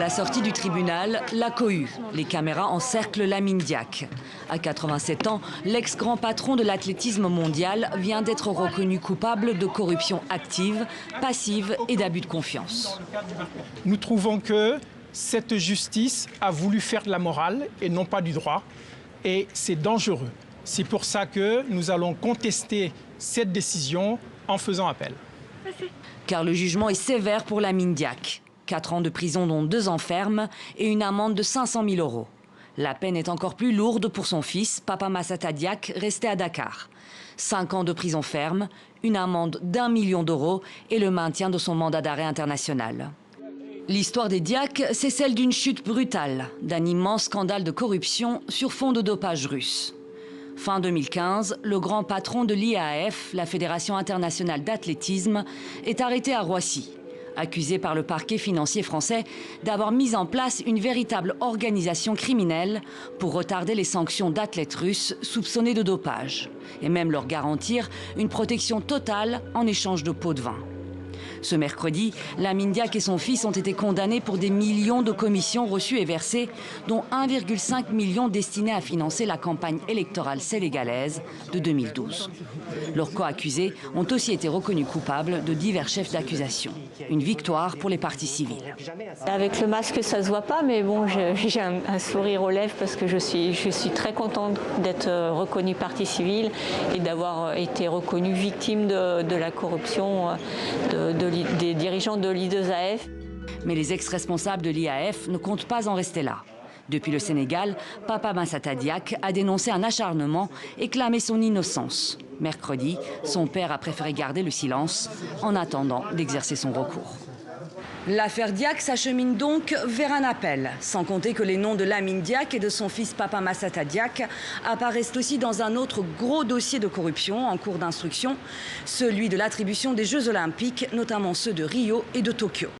la sortie du tribunal, la cohue. Les caméras encerclent Lamine Diack. À 87 ans, l'ex-grand patron de l'athlétisme mondial vient d'être reconnu coupable de corruption active, passive et d'abus de confiance. Nous trouvons que cette justice a voulu faire de la morale et non pas du droit. Et c'est dangereux. C'est pour ça que nous allons contester cette décision en faisant appel. Car le jugement est sévère pour Lamine Diack. 4 ans de prison dont 2 ans ferme et une amende de 500 000 €. La peine est encore plus lourde pour son fils, Papa Massata Diack, resté à Dakar. 5 ans de prison ferme, une amende d'1 million d'euros et le maintien de son mandat d'arrêt international. L'histoire des Diack, c'est celle d'une chute brutale, d'un immense scandale de corruption sur fond de dopage russe. Fin 2015, le grand patron de l'IAAF, la Fédération internationale d'athlétisme, est arrêté à Roissy, accusé par le parquet financier français d'avoir mis en place une véritable organisation criminelle pour retarder les sanctions d'athlètes russes soupçonnés de dopage et même leur garantir une protection totale en échange de pots de vin. Ce mercredi, Lamine Diack et son fils ont été condamnés pour des millions de commissions reçues et versées, dont 1,5 million destinées à financer la campagne électorale sénégalaise de 2012. Leurs co-accusés ont aussi été reconnus coupables de divers chefs d'accusation. Une victoire pour les parties civiles. Avec le masque, ça ne se voit pas, mais bon, j'ai un sourire aux lèvres parce que je suis très contente d'être reconnue partie civile et d'avoir été reconnue victime de la corruption des dirigeants de l'I2AF. Mais les ex-responsables de l'IAAF ne comptent pas en rester là. Depuis le Sénégal, Papa Massata Diack a dénoncé un acharnement et clamé son innocence. Mercredi, son père a préféré garder le silence en attendant d'exercer son recours. L'affaire Diack s'achemine donc vers un appel, sans compter que les noms de Lamine Diack et de son fils Papa Massata Diack apparaissent aussi dans un autre gros dossier de corruption en cours d'instruction, celui de l'attribution des Jeux Olympiques, notamment ceux de Rio et de Tokyo.